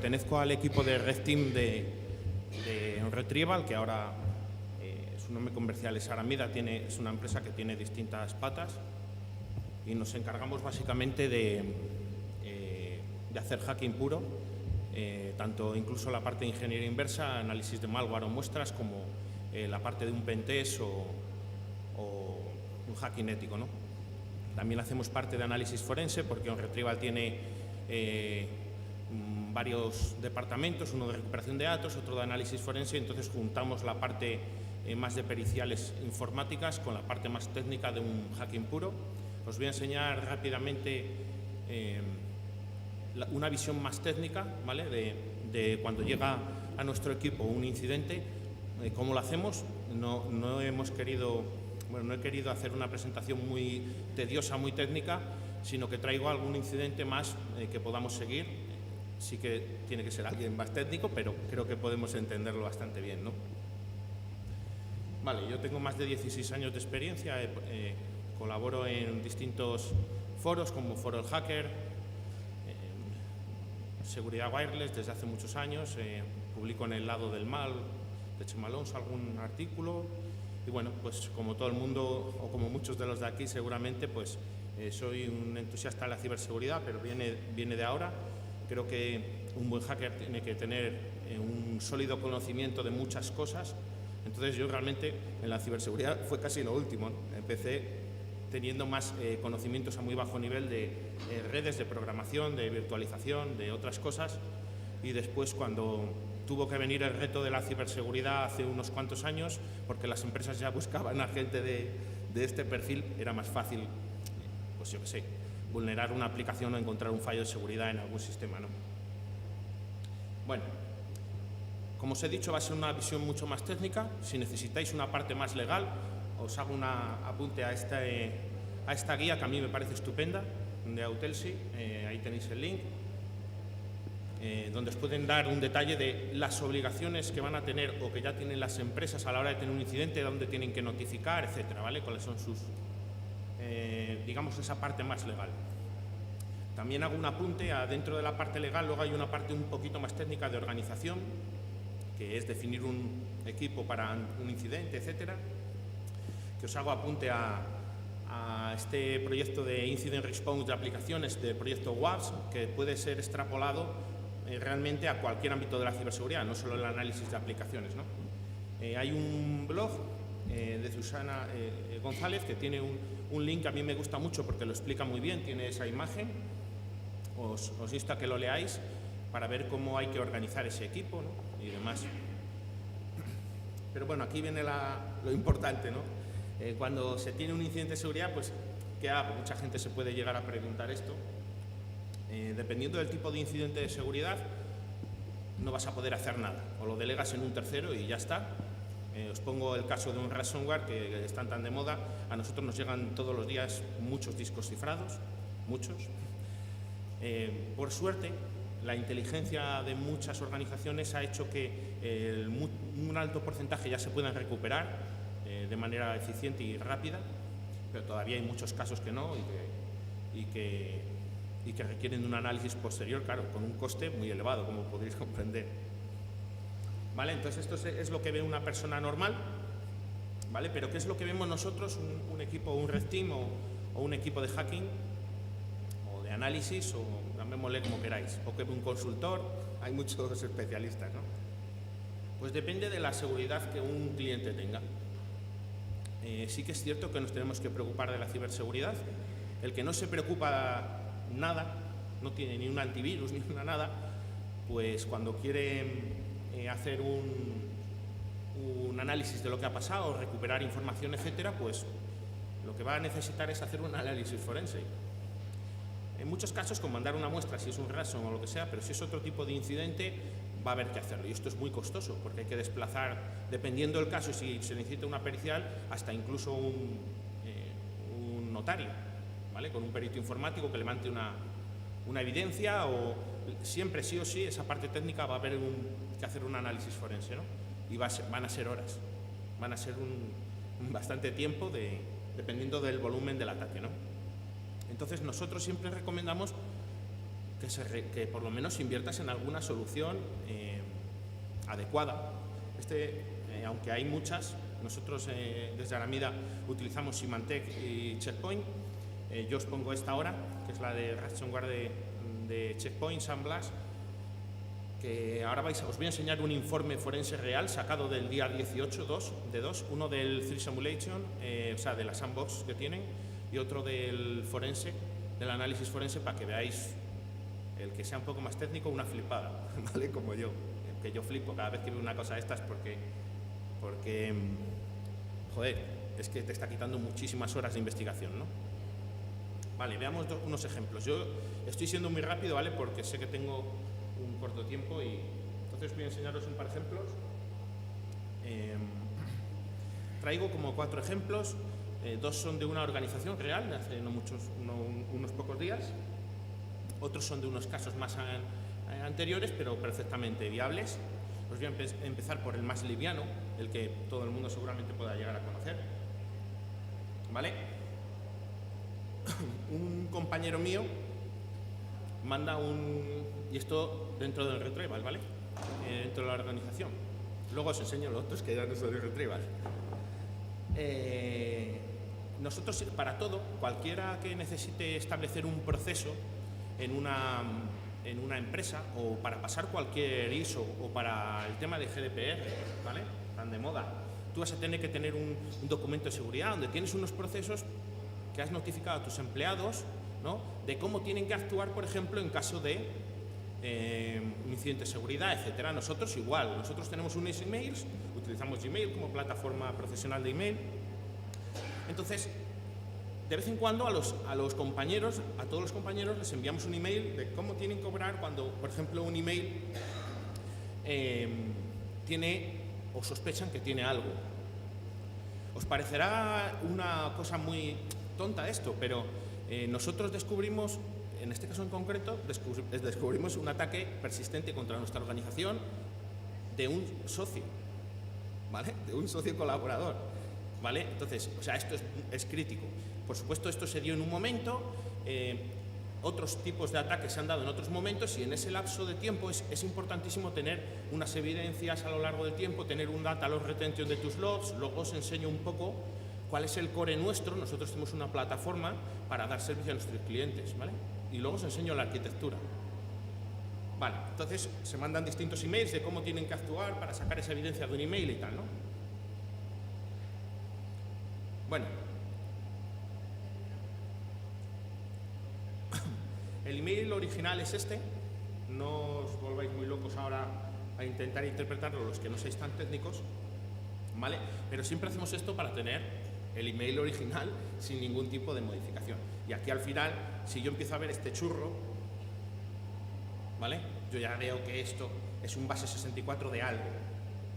pertenezco al equipo de Red Team de Retrieval, que ahora su nombre comercial es Aramida, es una empresa que tiene distintas patas y nos encargamos básicamente de hacer hacking puro, tanto incluso la parte de ingeniería inversa, análisis de malware o muestras, como la parte de un pentest o un hacking ético, ¿no? También hacemos parte de análisis forense, porque OnRetrieval tiene varios departamentos, uno de recuperación de datos, otro de análisis forense, entonces juntamos la parte más de periciales informáticas con la parte más técnica de un hacking puro. Os voy a enseñar rápidamente una visión más técnica, ¿vale? de cuando llega a nuestro equipo un incidente, cómo lo hacemos. No he querido hacer una presentación muy tediosa, muy técnica, sino que traigo algún incidente más que podamos seguir. Sí que tiene que ser alguien más técnico, pero creo que podemos entenderlo bastante bien, ¿no? Vale, yo tengo más de 16 años de experiencia, colaboro en distintos foros como Foro El Hacker, Seguridad Wireless desde hace muchos años, publico en El Lado del Mal de Chema Alonso algún artículo y bueno, pues como todo el mundo o como muchos de los de aquí seguramente, pues soy un entusiasta de la ciberseguridad, pero viene de ahora. Creo que un buen hacker tiene que tener un sólido conocimiento de muchas cosas. Entonces yo realmente en la ciberseguridad fue casi lo último, ¿no? Empecé teniendo más conocimientos a muy bajo nivel de redes, de programación, de virtualización, de otras cosas, y después cuando tuvo que venir el reto de la ciberseguridad hace unos cuantos años, porque las empresas ya buscaban a gente de este perfil, era más fácil, pues yo qué sé, vulnerar una aplicación o encontrar un fallo de seguridad en algún sistema, ¿no? Bueno, como os he dicho, va a ser una visión mucho más técnica. Si necesitáis una parte más legal, os hago un apunte a esta guía que a mí me parece estupenda, de Autelsi. Ahí tenéis el link, donde os pueden dar un detalle de las obligaciones que van a tener o que ya tienen las empresas a la hora de tener un incidente, dónde tienen que notificar, etcétera, ¿vale? Cuáles son sus, digamos, esa parte más legal. También hago un apunte dentro de la parte legal, luego hay una parte un poquito más técnica de organización, que es definir un equipo para un incidente, etcétera, que os hago apunte a este proyecto de Incident Response de aplicaciones del proyecto WAPS, que puede ser extrapolado realmente a cualquier ámbito de la ciberseguridad, no solo el análisis de aplicaciones, ¿no? Hay un blog de Susana González que tiene un link que a mí me gusta mucho porque lo explica muy bien, tiene esa imagen. Os insto a que lo leáis para ver cómo hay que organizar ese equipo, ¿no? Y demás. Pero bueno, aquí viene lo importante, ¿no? Cuando se tiene un incidente de seguridad, pues, ¿qué hago? Mucha gente se puede llegar a preguntar esto. Dependiendo del tipo de incidente de seguridad, no vas a poder hacer nada. O lo delegas en un tercero y ya está. Os pongo el caso de un ransomware que están tan de moda. A nosotros nos llegan todos los días muchos discos cifrados, muchos. Por suerte, la inteligencia de muchas organizaciones ha hecho que un alto porcentaje ya se puedan recuperar de manera eficiente y rápida, pero todavía hay muchos casos que no y que requieren de un análisis posterior, claro, con un coste muy elevado, como podréis comprender. ¿Vale? Entonces esto es lo que ve una persona normal, ¿vale? Pero ¿qué es lo que vemos nosotros, un equipo, un red team o un equipo de hacking o de análisis, o llamémosle como queráis, o que un consultor? Hay muchos especialistas, ¿no? Pues depende de la seguridad que un cliente tenga. Sí que es cierto que nos tenemos que preocupar de la ciberseguridad. El que no se preocupa nada, no tiene ni un antivirus ni una nada, pues cuando quiere hacer un análisis de lo que ha pasado, recuperar información, etcétera, pues lo que va a necesitar es hacer un análisis forense. En muchos casos con mandar una muestra, si es un ransom o lo que sea, pero si es otro tipo de incidente, va a haber que hacerlo. Y esto es muy costoso, porque hay que desplazar, dependiendo del caso, si se necesita una pericial, hasta incluso un notario, ¿vale? Con un perito informático que levante una evidencia, o siempre, sí o sí, esa parte técnica va a haber que hacer un análisis forense, ¿no? Y van a ser horas, van a ser bastante tiempo dependiendo del volumen del ataque, ¿no? Entonces nosotros siempre recomendamos que por lo menos inviertas en alguna solución adecuada. Aunque hay muchas, nosotros desde Aramida utilizamos Symantec y Checkpoint. Yo os pongo esta ahora, que es la de ransomware de Checkpoint, SandBlast, que ahora os voy a enseñar un informe forense real sacado del día 18/2, uno del Threat Simulation, o sea, de la sandbox que tienen, y otro del forense, del análisis forense, para que veáis, el que sea un poco más técnico, una flipada, ¿vale? Como yo, que yo flipo cada vez que veo una cosa de estas porque joder, es que te está quitando muchísimas horas de investigación, ¿no? Vale, veamos unos ejemplos. Yo estoy siendo muy rápido, ¿vale? Porque sé que tengo un corto tiempo y entonces voy a enseñaros un par de ejemplos. Traigo como 4 ejemplos. 2 son de una organización real de hace unos pocos días. Otros son de unos casos más anteriores, pero perfectamente viables. Os voy a empezar por el más liviano, el que todo el mundo seguramente pueda llegar a conocer. ¿Vale? Un compañero mío manda y esto dentro del Retrieval, ¿vale? Dentro de la organización. Luego os enseño los otros que ya no son de Retrieval. Nosotros, para todo, cualquiera que necesite establecer un proceso en una empresa, o para pasar cualquier ISO, o para el tema de GDPR, ¿vale? Tan de moda, tú vas a tener que tener un documento de seguridad donde tienes unos procesos que has notificado a tus empleados, ¿no? De cómo tienen que actuar, por ejemplo, en caso de un incidente de seguridad, etcétera. Nosotros igual, nosotros tenemos unos emails, utilizamos Gmail como plataforma profesional de email. Entonces, de vez en cuando a los compañeros, a todos los compañeros les enviamos un email de cómo tienen que cobrar cuando, por ejemplo, un email tiene o sospechan que tiene algo. Os parecerá una cosa muy tonta esto, pero nosotros descubrimos, en este caso en concreto, descubrimos un ataque persistente contra nuestra organización de un socio, ¿vale? De un socio colaborador, ¿vale? Entonces, o sea, esto es crítico. Por supuesto, esto se dio en un momento, otros tipos de ataques se han dado en otros momentos, y en ese lapso de tiempo es importantísimo tener unas evidencias a lo largo del tiempo, tener un data loss retention de tus logs. Luego os enseño un poco cuál es el core nuestro. Nosotros tenemos una plataforma para dar servicio a nuestros clientes, ¿vale? Y luego os enseño la arquitectura. Vale, entonces se mandan distintos emails de cómo tienen que actuar para sacar esa evidencia de un email y tal, ¿no? Bueno, el email original es este. No os volváis muy locos ahora a intentar interpretarlo los que no seáis tan técnicos, ¿vale? Pero siempre hacemos esto para tener el email original sin ningún tipo de modificación. Y aquí al final, si yo empiezo a ver este churro, ¿vale? Yo ya veo que esto es un base 64 de algo.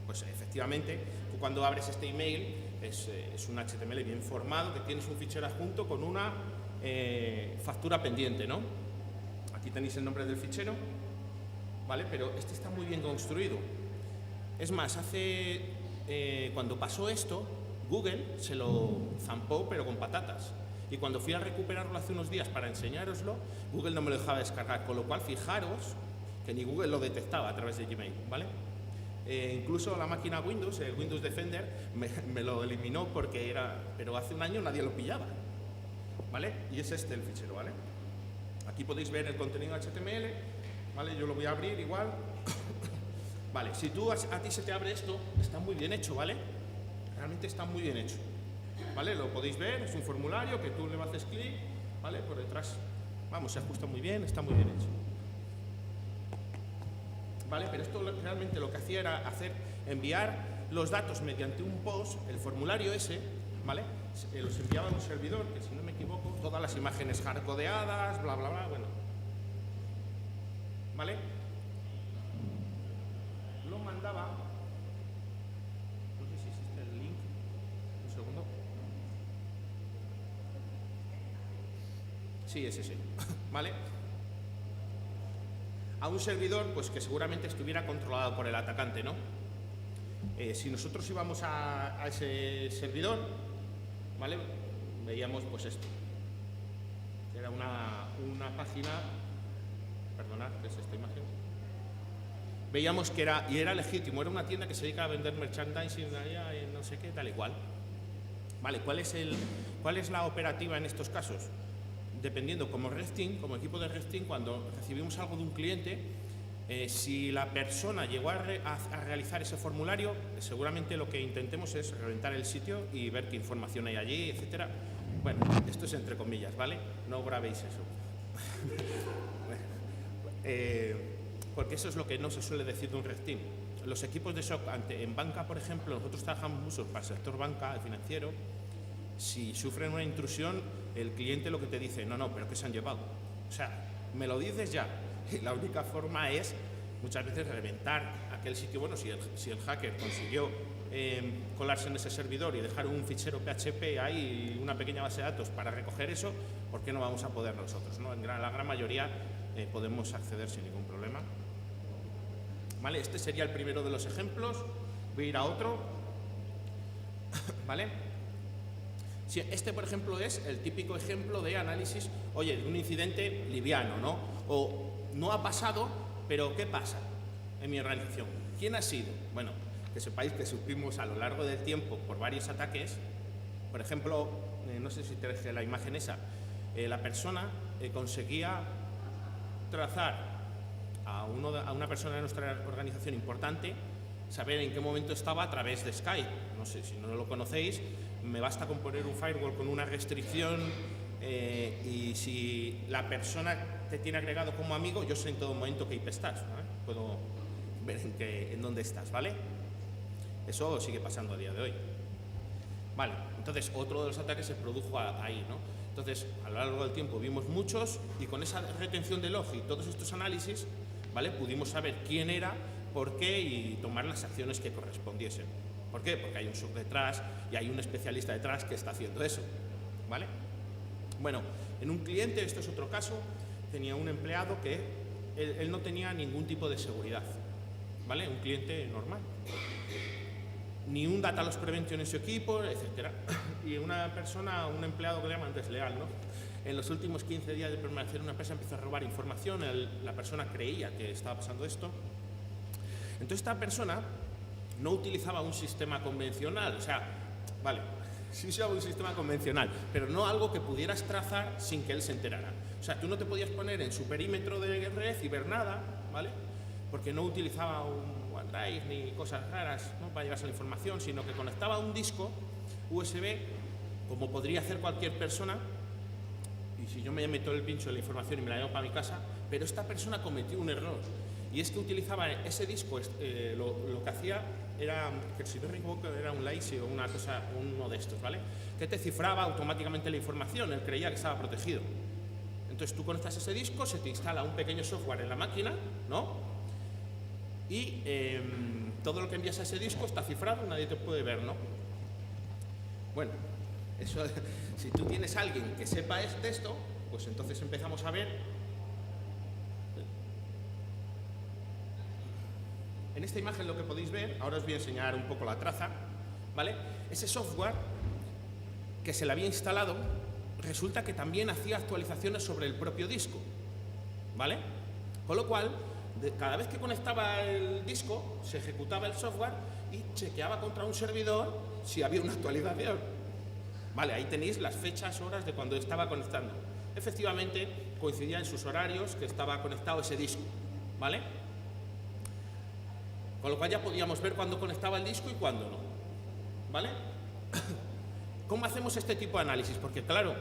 Pues efectivamente, tú cuando abres este email es un HTML bien formado, que tienes un fichero adjunto con una factura pendiente, ¿no? Aquí tenéis el nombre del fichero, ¿vale? Pero este está muy bien construido. Es más, cuando pasó esto, Google se lo zampó, pero con patatas. Y cuando fui a recuperarlo hace unos días para enseñároslo, Google no me lo dejaba descargar, con lo cual fijaros que ni Google lo detectaba a través de Gmail, ¿vale? Incluso la máquina Windows, el Windows Defender, me lo eliminó pero hace un año nadie lo pillaba, ¿vale? Y es este el fichero, ¿vale? Aquí podéis ver el contenido HTML, ¿vale? Yo lo voy a abrir igual. Vale, si a ti se te abre esto, está muy bien hecho, ¿vale? Realmente está muy bien hecho, ¿vale? Lo podéis ver, es un formulario que tú le haces clic, ¿vale? Por detrás, vamos, se ajusta muy bien, está muy bien hecho, ¿vale? Pero esto realmente lo que hacía era enviar los datos mediante un POS, el formulario ese, ¿vale? Los enviaba a un servidor, que si no me equivoco, todas las imágenes hardcodeadas, bla, bla, bla, bueno, ¿vale? Lo mandaba, no sé si existe el link, un segundo. Sí, es ese, ¿vale? A un servidor, pues que seguramente estuviera controlado por el atacante, ¿no? Si nosotros íbamos a ese servidor, ¿vale? Veíamos pues esto, que era una página perdonad, ¿qué es esta imagen? Veíamos que era legítimo, era una tienda que se dedica a vender merchandising allá, no sé qué, tal y cual. Vale, ¿cuál es la operativa en estos casos? Dependiendo, como Red Team, como equipo de Red Team, cuando recibimos algo de un cliente, si la persona llegó a realizar ese formulario, seguramente lo que intentemos es reventar el sitio y ver qué información hay allí, etcétera. Bueno, esto es entre comillas, ¿vale? No grabéis eso. Porque eso es lo que no se suele decir de un Red Team. Los equipos de SOC, en banca, por ejemplo, nosotros trabajamos mucho para el sector banca, el financiero. Si sufren una intrusión, el cliente lo que te dice, no, pero ¿qué se han llevado? O sea, me lo dices ya. Y la única forma es, muchas veces, reventar aquel sitio. Bueno, si el hacker consiguió colarse en ese servidor y dejar un fichero PHP ahí, una pequeña base de datos para recoger eso, ¿por qué no vamos a poder nosotros, ¿no? En la gran mayoría podemos acceder sin ningún problema. ¿Vale? Este sería el primero de los ejemplos. Voy a ir a otro. ¿Vale? Sí, este, por ejemplo, es el típico ejemplo de análisis, oye, de un incidente liviano, ¿no? O no ha pasado, pero ¿qué pasa en mi organización? ¿Quién ha sido? Bueno, que sepáis que supimos a lo largo del tiempo por varios ataques. Por ejemplo, no sé si te dejé la imagen esa, la persona conseguía trazar a una persona de nuestra organización importante, saber en qué momento estaba a través de Skype. No sé, si no lo conocéis, me basta con poner un firewall con una restricción y si la persona te tiene agregado como amigo, yo sé en todo momento qué IP estás, ¿vale? Puedo ver en dónde estás, ¿vale? Eso sigue pasando a día de hoy. Vale, entonces otro de los ataques se produjo ahí, ¿no? Entonces, a lo largo del tiempo vimos muchos y con esa retención de log y todos estos análisis, ¿vale? Pudimos saber quién era, por qué y tomar las acciones que correspondiesen. ¿Por qué? Porque hay un SOC detrás y hay un especialista detrás que está haciendo eso, ¿vale? Bueno, en un cliente, esto es otro caso, tenía un empleado que él no tenía ningún tipo de seguridad, ¿vale? Un cliente normal. Ni un data loss prevention en su equipo, etcétera. Y una persona, un empleado que le llaman desleal, ¿no? En los últimos 15 días de permanecer en una empresa empezó a robar información, la persona creía que estaba pasando esto. Entonces esta persona no utilizaba un sistema convencional, o sea, vale, sí usaba un sistema convencional, pero no algo que pudieras trazar sin que él se enterara. O sea, tú no te podías poner en su perímetro de red y ver nada, ¿vale? Porque no utilizaba un OneDrive ni cosas raras, ¿no?, para llevarse la información, sino que conectaba un disco USB, como podría hacer cualquier persona, y si yo me meto el pincho de la información y me la llevo para mi casa, pero esta persona cometió un error, y es que utilizaba ese disco, lo que hacía era, que si no me equivoco, era un LACI o una cosa, uno de estos, ¿vale?, que te cifraba automáticamente la información, él creía que estaba protegido. Entonces tú conectas ese disco, se te instala un pequeño software en la máquina, ¿no?, y todo lo que envías a ese disco está cifrado, nadie te puede ver, ¿no? Bueno, eso, si tú tienes a alguien que sepa esto, pues entonces empezamos a ver. En esta imagen lo que podéis ver, ahora os voy a enseñar un poco la traza, ¿vale? Ese software que se le había instalado, resulta que también hacía actualizaciones sobre el propio disco, ¿vale? Con lo cual, cada vez que conectaba el disco, se ejecutaba el software y chequeaba contra un servidor si había una actualización. Vale, ahí tenéis las fechas, horas de cuando estaba conectando. Efectivamente, coincidía en sus horarios que estaba conectado ese disco, ¿vale? Con lo cual ya podíamos ver cuándo conectaba el disco y cuándo no, ¿vale? ¿Cómo hacemos este tipo de análisis? Porque, claro,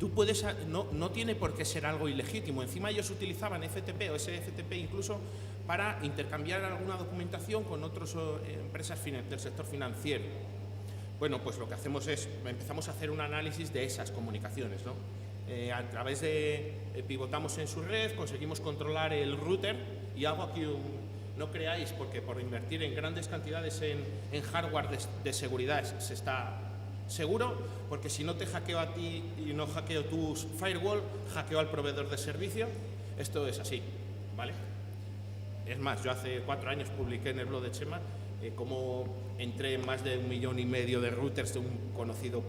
tú puedes, no tiene por qué ser algo ilegítimo. Encima ellos utilizaban FTP o SFTP incluso para intercambiar alguna documentación con otras empresas del sector financiero. Bueno, pues lo que hacemos es, empezamos a hacer un análisis de esas comunicaciones, ¿no? A través de, pivotamos en su red, conseguimos controlar el router y hago aquí no creáis, porque por invertir en grandes cantidades en hardware de seguridad se está seguro, porque si no te hackeo a ti y no hackeo tus firewall, hackeo al proveedor de servicio. Esto es así, ¿vale? Es más, yo hace 4 años publiqué en el blog de Chema cómo entré en más de 1,5 millones de routers de un conocido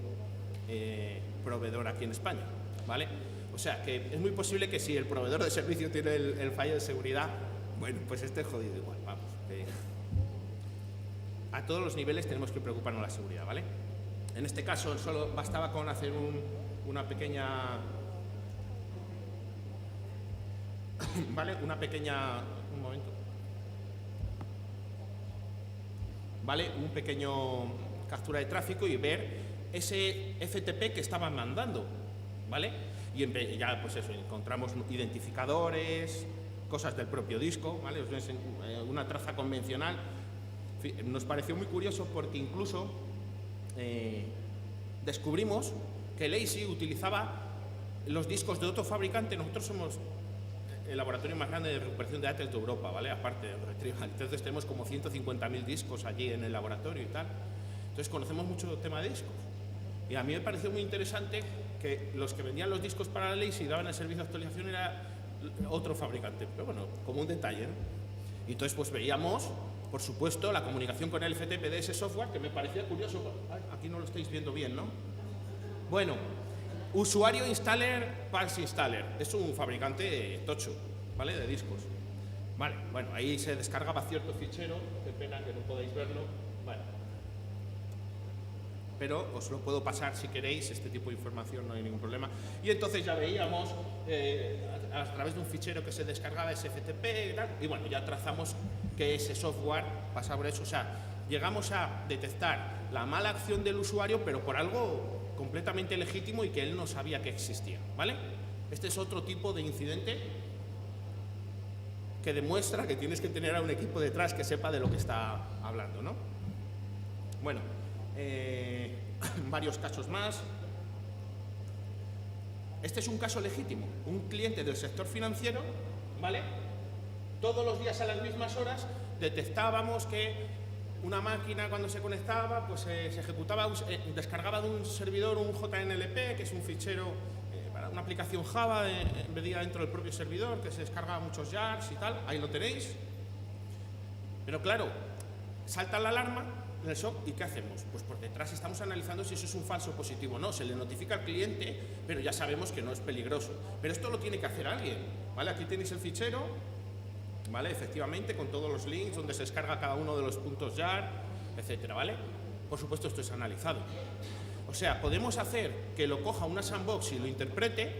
proveedor aquí en España, ¿vale? O sea, que es muy posible que si el proveedor de servicio tiene el fallo de seguridad, bueno, pues esté jodido igual, vamos. A todos los niveles tenemos que preocuparnos de la seguridad, ¿vale? En este caso solo bastaba con hacer una pequeña... ¿Vale? Un momento. ¿Vale? Un pequeño captura de tráfico y ver ese FTP que estaban mandando, ¿vale? Y ya, pues eso, encontramos identificadores, cosas del propio disco, ¿vale? Una traza convencional. Nos pareció muy curioso porque incluso descubrimos que LaCie utilizaba los discos de otro fabricante. Nosotros somos el laboratorio más grande de recuperación de datos de Europa, ¿vale? Aparte de Retrieval. Entonces tenemos como 150.000 discos allí en el laboratorio y tal. Entonces conocemos mucho el tema de discos. Y a mí me pareció muy interesante que los que vendían los discos para la LaCie y daban el servicio de actualización era otro fabricante. Pero bueno, como un detalle, ¿no? Y entonces pues veíamos, por supuesto, la comunicación con el FTP de ese software, que me parecía curioso. Ay, aquí no lo estáis viendo bien, ¿no? Bueno, usuario installer, Pulse Installer. Es un fabricante tocho, ¿vale? De discos. Vale, bueno, ahí se descargaba cierto fichero. Qué pena que no podáis verlo. Vale. Pero os lo puedo pasar si queréis, este tipo de información no hay ningún problema. Y entonces ya veíamos a través de un fichero que se descargaba ese FTP y tal, y bueno, ya trazamos que ese software pasaba por eso. O sea, llegamos a detectar la mala acción del usuario, pero por algo completamente legítimo y que él no sabía que existía, ¿vale? Este es otro tipo de incidente que demuestra que tienes que tener a un equipo detrás que sepa de lo que está hablando, ¿no? Bueno, varios casos más. Este es un caso legítimo. Un cliente del sector financiero, ¿vale? Todos los días a las mismas horas detectábamos que una máquina cuando se conectaba, pues se ejecutaba, descargaba de un servidor un JNLP, que es un fichero para una aplicación Java embedida dentro del propio servidor, que se descarga muchos jars y tal. Ahí lo tenéis. Pero claro, salta la alarma en el SOC, ¿y qué hacemos? Pues por detrás estamos analizando si eso es un falso positivo o no. Se le notifica al cliente, pero ya sabemos que no es peligroso. Pero esto lo tiene que hacer alguien, ¿vale? Aquí tenéis el fichero, ¿vale? Efectivamente, con todos los links donde se descarga cada uno de los puntos jar, etcétera, ¿vale? Por supuesto, esto es analizado. O sea, podemos hacer que lo coja una sandbox y lo interprete.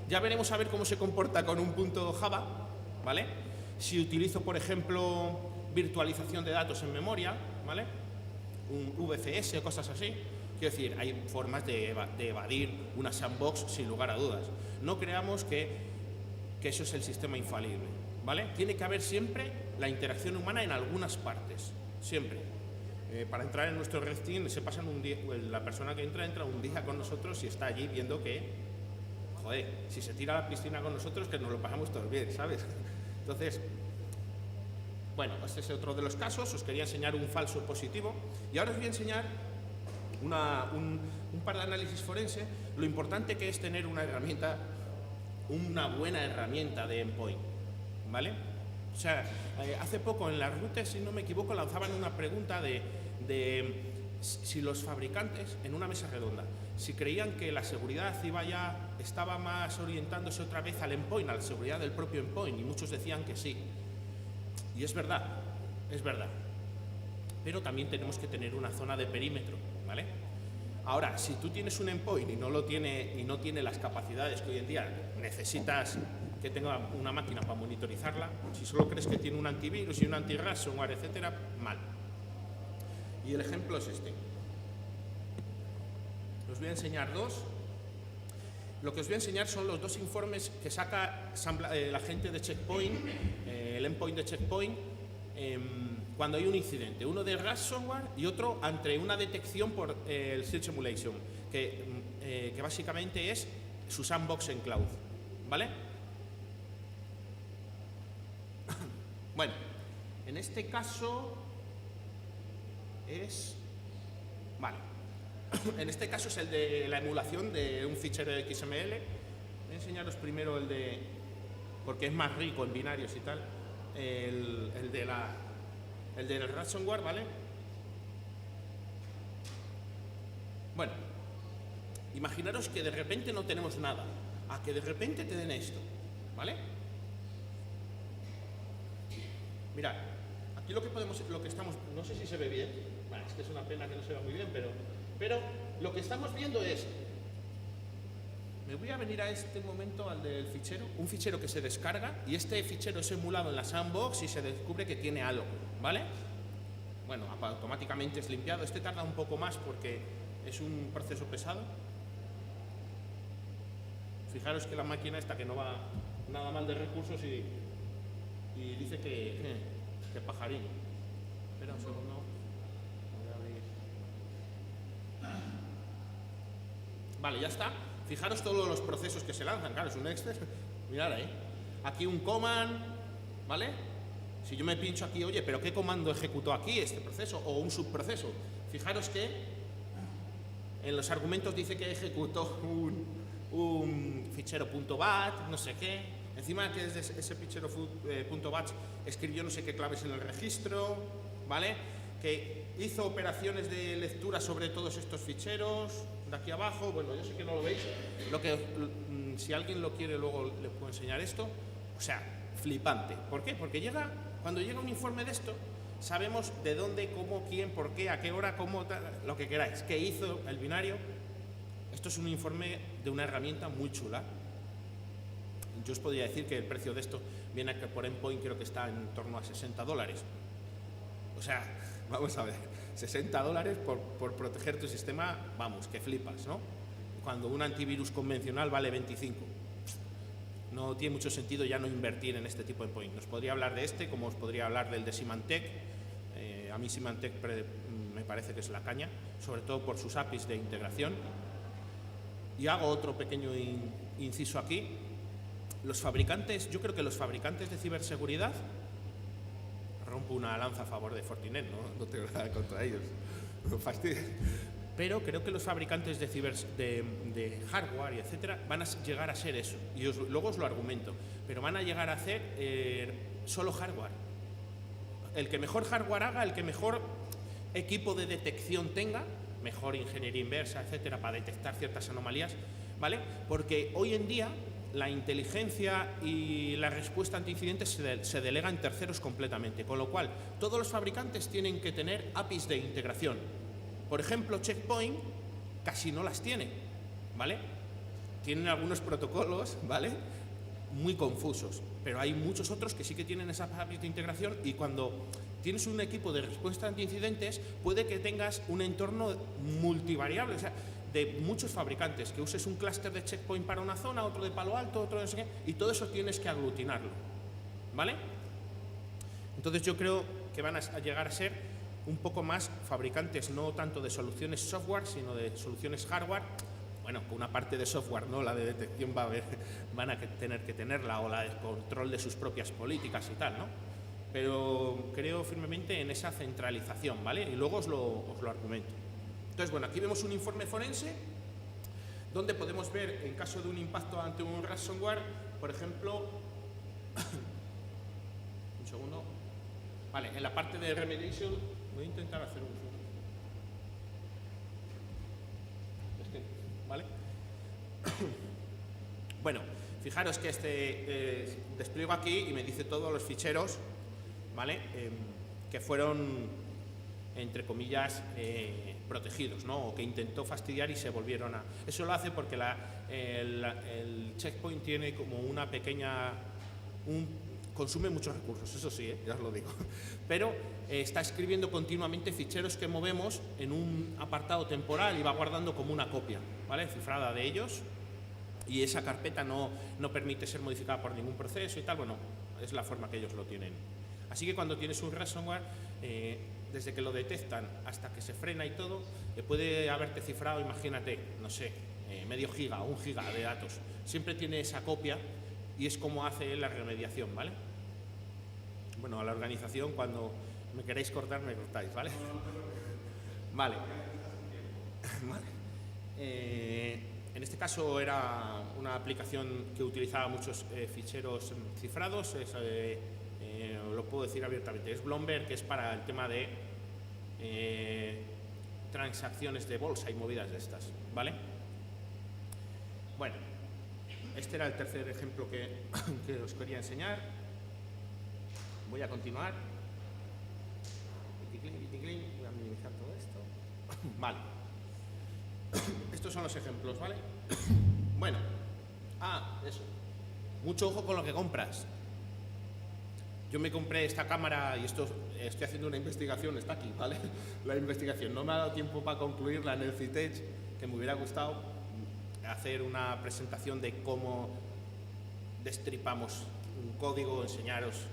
Ya veremos a ver cómo se comporta con un punto Java, ¿vale? Si utilizo, por ejemplo, virtualización de datos en memoria, ¿vale? Un VCS o cosas así. Quiero decir, hay formas de evadir una sandbox sin lugar a dudas. No creamos que eso es el sistema infalible, ¿vale? Tiene que haber siempre la interacción humana en algunas partes, siempre. Para entrar en nuestro red team se pasan un día, la persona que entra un día con nosotros y está allí viendo que, joder, si se tira a la piscina con nosotros, que nos lo pasamos todos bien, ¿sabes? Entonces, bueno, este es otro de los casos. Os quería enseñar un falso positivo y ahora os voy a enseñar un par de análisis forense. Lo importante que es tener una herramienta, una buena herramienta de endpoint, ¿vale? O sea, hace poco en las routes, si no me equivoco, lanzaban una pregunta de si los fabricantes, en una mesa redonda, si creían que la seguridad estaba más orientándose otra vez al endpoint, a la seguridad del propio endpoint, y muchos decían que sí. Y es verdad, es verdad. Pero también tenemos que tener una zona de perímetro, ¿vale? Ahora, si tú tienes un endpoint y no tiene las capacidades que hoy en día necesitas que tenga una máquina para monitorizarla, si solo crees que tiene un antivirus y un anti-ransomware, etcétera, mal. Y el ejemplo es este. Os voy a enseñar dos. Lo que os voy a enseñar son los dos informes que saca la gente de Checkpoint, el endpoint de Checkpoint, cuando hay un incidente. Uno de ransomware y otro ante una detección por el Search Emulation, que básicamente es su sandbox en cloud, ¿vale? Bueno, en este caso es... Vale. En este caso es el de la emulación de un fichero de XML. Voy a enseñaros primero el de... porque es más rico en binarios y tal. El del ransomware, ¿vale? Bueno, imaginaros que de repente no tenemos nada. a que de repente te den esto, ¿vale? Mirad, aquí lo que estamos, no sé si se ve bien, bueno, es que es una pena que no se vea muy bien, pero lo que estamos viendo es, me voy a venir a este momento al del fichero, un fichero que se descarga y este fichero es emulado en la sandbox y se descubre que tiene algo, ¿vale? Bueno, automáticamente es limpiado, este tarda un poco más porque es un proceso pesado. Fijaros que la máquina esta que no va nada mal de recursos y dice que pajarín. Espera un segundo. Voy a abrir. Vale, ya está. Fijaros todos los procesos que se lanzan. Claro, es un Excel. Mirad ahí. Aquí un command, ¿vale? Si yo me pincho aquí, oye, ¿pero qué comando ejecutó aquí este proceso? O un subproceso. Fijaros que en los argumentos dice que ejecutó un fichero .bat, no sé qué. Encima que desde ese fichero .batch escribió no sé qué claves en el registro, ¿vale? Que hizo operaciones de lectura sobre todos estos ficheros, de aquí abajo. Bueno, yo sé que no lo veis. Si alguien lo quiere, luego le puedo enseñar esto. O sea, flipante. ¿Por qué? Porque cuando llega un informe de esto, sabemos de dónde, cómo, quién, por qué, a qué hora, cómo, lo que queráis. ¿Qué hizo el binario? Esto es un informe de una herramienta muy chula. Yo os podría decir que el precio de esto viene por endpoint, creo que está en torno a $60. O sea, vamos a ver, $60 por proteger tu sistema, vamos, que flipas, ¿no? Cuando un antivirus convencional vale 25. No tiene mucho sentido ya no invertir en este tipo de endpoint. Os podría hablar de este, como os podría hablar del de Symantec. A mí Symantec me parece que es la caña, sobre todo por sus APIs de integración. Y hago otro pequeño inciso aquí. Los fabricantes, yo creo que los fabricantes de ciberseguridad, rompo una lanza a favor de Fortinet, no tengo nada contra ellos, no fastidies, pero creo que los fabricantes de hardware y etcétera van a llegar a ser eso, y luego os lo argumento, pero van a llegar a hacer solo hardware. El que mejor hardware haga, el que mejor equipo de detección tenga, mejor ingeniería inversa, etcétera, para detectar ciertas anomalías, ¿vale? Porque hoy en día la inteligencia y la respuesta ante incidentes se delega en terceros completamente, con lo cual todos los fabricantes tienen que tener APIs de integración. Por ejemplo, Checkpoint casi no las tiene, ¿vale? Tienen algunos protocolos, ¿vale?, muy confusos, pero hay muchos otros que sí que tienen esas APIs de integración, y cuando tienes un equipo de respuesta ante incidentes puede que tengas un entorno multivariable, o sea, de muchos fabricantes, que uses un clúster de Checkpoint para una zona, otro de Palo Alto, otro de no sé qué, y todo eso tienes que aglutinarlo, ¿vale? Entonces yo creo que van a llegar a ser un poco más fabricantes, no tanto de soluciones software, sino de soluciones hardware. Bueno, con una parte de software, ¿no? La de detección van a tener que tenerla, o la de control de sus propias políticas y tal, ¿no? Pero creo firmemente en esa centralización, ¿vale? Y luego os lo argumento. Entonces, bueno, aquí vemos un informe forense donde podemos ver, en caso de un impacto ante un ransomware, por ejemplo, un segundo, vale, en la parte de remediation, voy a intentar hacer un zoom, ¿vale? Bueno, fijaros que despliego aquí y me dice todos los ficheros, ¿vale? Que fueron, entre comillas, protegidos, ¿no? O que intentó fastidiar y se volvieron a... Eso lo hace porque el Checkpoint tiene como una pequeña... consume muchos recursos, eso sí, ya os lo digo. Pero está escribiendo continuamente ficheros que movemos en un apartado temporal y va guardando como una copia, ¿vale?, cifrada de ellos. Y esa carpeta no permite ser modificada por ningún proceso y tal. Bueno, es la forma que ellos lo tienen. Así que cuando tienes un ransomware, desde que lo detectan hasta que se frena y todo, puede haberte cifrado, imagínate, no sé, medio giga o 1 giga de datos. Siempre tiene esa copia y es como hace la remediación, ¿vale? Bueno, a la organización, cuando me queráis cortar, me cortáis, ¿vale? Vale. Vale. En este caso era una aplicación que utilizaba muchos ficheros cifrados, lo puedo decir abiertamente, es Bloomberg, que es para el tema de transacciones de bolsa y movidas de estas, ¿vale? Bueno, Este era el tercer ejemplo que os quería enseñar. Voy a continuar. Voy a minimizar todo esto. Vale. Estos son los ejemplos, ¿vale? Bueno. Eso. Mucho ojo con lo que compras. Yo me compré esta cámara y estoy haciendo una investigación, está aquí, ¿vale? La investigación. No me ha dado tiempo para concluirla en el CITES, que me hubiera gustado hacer una presentación de cómo destripamos un código, enseñaros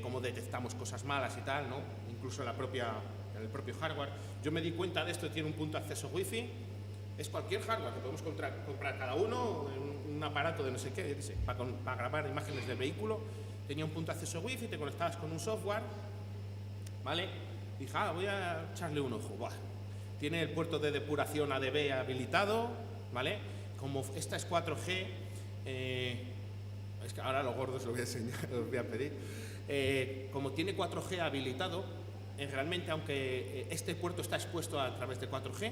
cómo detectamos cosas malas y tal, ¿no? Incluso en el propio hardware. Yo me di cuenta de esto, tiene un punto de acceso Wi-Fi. Es cualquier hardware que podemos comprar cada uno, un aparato de no sé qué, yo qué sé, para grabar imágenes del vehículo. Tenía un punto de acceso Wi-Fi, te conectabas con un software, ¿vale? Dije, voy a echarle un ojo. Buah. Tiene el puerto de depuración ADB habilitado, ¿vale? Como esta es 4G, es que ahora lo gordo os lo voy a enseñar, os voy a pedir. Como tiene 4G habilitado, realmente aunque este puerto está expuesto a través de 4G,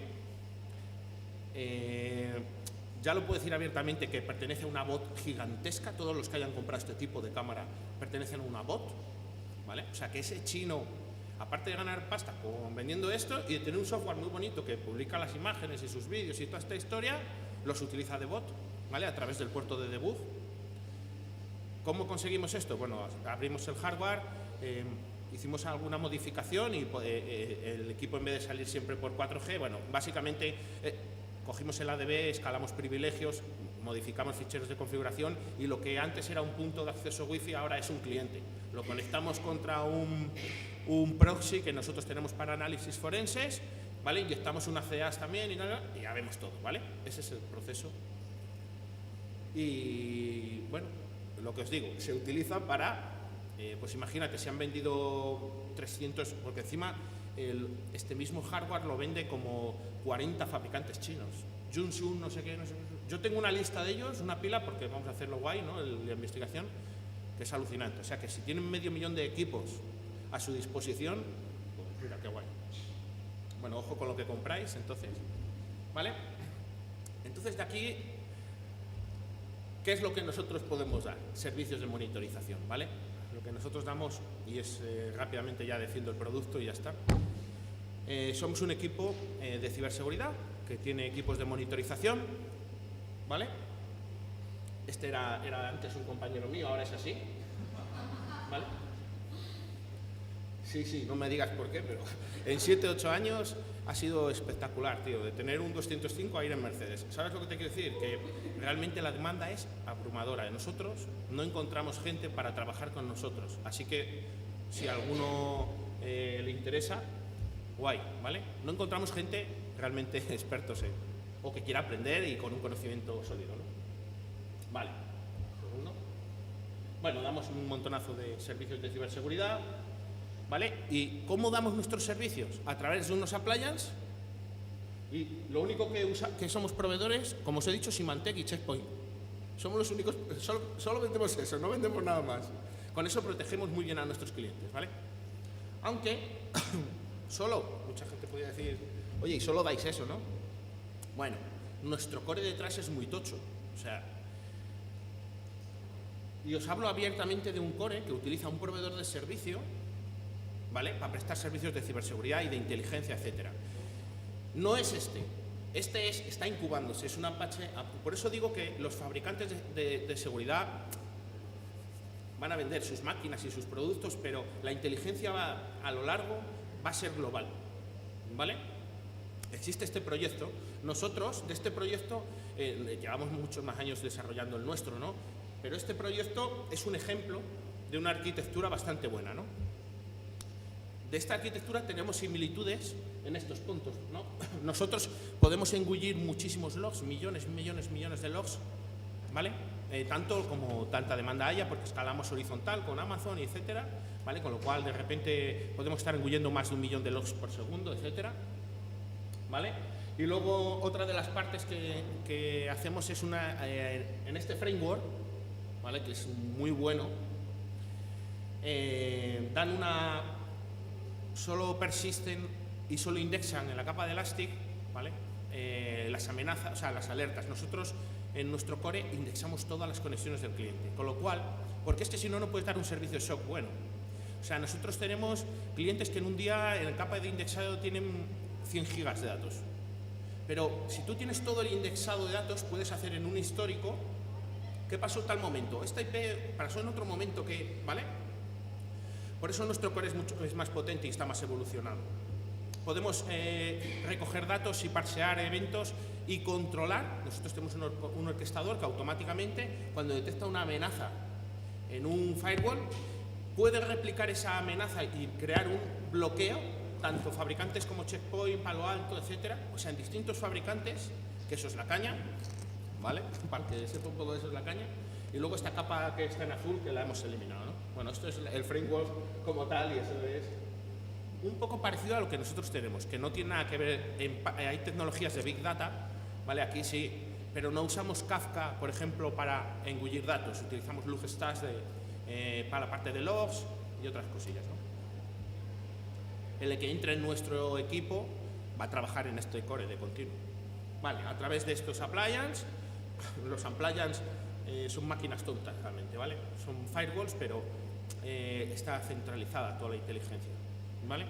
ya lo puedo decir abiertamente que pertenece a una bot gigantesca. Todos los que hayan comprado este tipo de cámara pertenecen a una bot, ¿vale? O sea que ese chino, aparte de ganar pasta vendiendo esto y de tener un software muy bonito que publica las imágenes y sus vídeos y toda esta historia, los utiliza de bot, ¿vale? A través del puerto de debug. ¿Cómo conseguimos esto? Bueno, abrimos el hardware, hicimos alguna modificación y el equipo, en vez de salir siempre por 4G, bueno, básicamente cogimos el ADB, escalamos privilegios, modificamos ficheros de configuración y lo que antes era un punto de acceso Wi-Fi ahora es un cliente. Lo conectamos contra un proxy que nosotros tenemos para análisis forenses, ¿vale? Inyectamos unas CAs también y ya vemos todo, ¿vale? Ese es el proceso. Y bueno, lo que os digo, se utiliza para, pues imagínate, se han vendido 300, porque encima este mismo hardware lo vende como 40 fabricantes chinos. Junsun, no sé qué. Yo tengo una lista de ellos, una pila, porque vamos a hacerlo guay, ¿no? La investigación, que es alucinante. O sea que si tienen 500.000 de equipos a su disposición, pues mira qué guay. Bueno, ojo con lo que compráis, entonces, ¿vale? Entonces de aquí, ¿qué es lo que nosotros podemos dar? Servicios de monitorización, ¿vale? Lo que nosotros damos, y es rápidamente ya defiendo el producto y ya está. Somos un equipo de ciberseguridad que tiene equipos de monitorización, ¿vale? Este era antes un compañero mío, ahora es así, ¿vale? Sí, no me digas por qué, pero en 7-8 años ha sido espectacular, tío, de tener un 205 a ir en Mercedes. ¿Sabes lo que te quiero decir? Que realmente la demanda es abrumadora. Nosotros no encontramos gente para trabajar con nosotros, así que si a alguno le interesa, guay, ¿vale? No encontramos gente realmente expertos o que quiera aprender y con un conocimiento sólido, ¿no? Vale. Segundo. Bueno, damos un montonazo de servicios de ciberseguridad, ¿vale? ¿Y cómo damos nuestros servicios? A través de unos appliances, y lo único que somos proveedores, como os he dicho, Symantec y Checkpoint. Somos los únicos, solo vendemos eso, no vendemos nada más. Con eso protegemos muy bien a nuestros clientes, ¿vale? Aunque mucha gente podría decir, oye, y solo dais eso, ¿no? Bueno, nuestro core detrás es muy tocho, o sea, y os hablo abiertamente de un core que utiliza un proveedor de servicio, ¿vale? Para prestar servicios de ciberseguridad y de inteligencia, etcétera. No es está incubándose, es un Apache. Por eso digo que los fabricantes de seguridad van a vender sus máquinas y sus productos, pero la inteligencia a lo largo va a ser global, ¿vale? Existe este proyecto. Nosotros, de este proyecto, llevamos muchos más años desarrollando el nuestro, ¿no? Pero este proyecto es un ejemplo de una arquitectura bastante buena, ¿no? De esta arquitectura tenemos similitudes en estos puntos, ¿no? Nosotros podemos engullir muchísimos logs, millones de logs, ¿vale? Tanto como tanta demanda haya, porque escalamos horizontal con Amazon, etcétera, ¿vale? Con lo cual, de repente, podemos estar engullendo más de 1 millón de logs por segundo, etcétera, ¿vale? Y luego, otra de las partes que hacemos es en este framework, ¿vale? Que es muy bueno, solo persisten y solo indexan en la capa de Elastic, ¿vale? Las amenazas, o sea, las alertas. Nosotros en nuestro core indexamos todas las conexiones del cliente. Con lo cual, porque es que si no, no puedes dar un servicio de SOC bueno. O sea, nosotros tenemos clientes que en un día en el capa de indexado tienen 100 gigas de datos. Pero si tú tienes todo el indexado de datos, puedes hacer en un histórico qué pasó en tal momento. Esta IP pasó en otro momento que, ¿vale? Por eso nuestro core es más potente y está más evolucionado. Podemos recoger datos y parsear eventos y controlar. Nosotros tenemos un orquestador que automáticamente, cuando detecta una amenaza en un firewall, puede replicar esa amenaza y crear un bloqueo, tanto fabricantes como Checkpoint, Palo Alto, etcétera, o sea, en distintos fabricantes, que eso es la caña, ¿vale? Para que sepa un poco de eso es la caña. Y luego esta capa que está en azul, que la hemos eliminado, ¿no? Bueno, esto es el framework como tal y eso es un poco parecido a lo que nosotros tenemos, que no tiene nada que ver, hay tecnologías de Big Data, ¿vale? Aquí sí, pero no usamos Kafka, por ejemplo, para engullir datos, utilizamos Logstash para la parte de logs y otras cosillas, ¿no? El que entre en nuestro equipo va a trabajar en este core de continuo. Vale, a través de estos appliances, los appliances son máquinas tontas realmente, ¿vale? Son firewalls, pero está centralizada toda la inteligencia, ¿vale?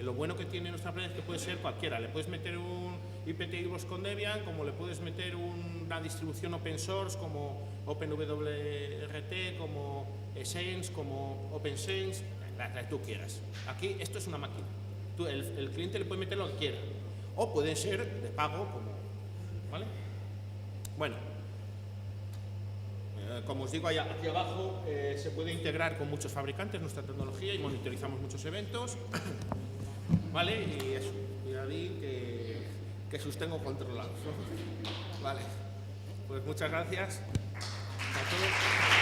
Lo bueno que tiene nuestra appliance es que puede ser cualquiera. Le puedes meter un IPTV con Debian, como le puedes meter una distribución open source como OpenWRT, como Essence, como OpenSense, la que tú quieras. Aquí esto es una máquina. El cliente le puede meter lo que quiera. O puede ser de pago, ¿vale? Bueno, como os digo, aquí abajo se puede integrar con muchos fabricantes nuestra tecnología y monitorizamos muchos eventos, ¿vale? Y eso, ya vi que sus tengo controlados, ¿no? Vale, pues muchas gracias a todos.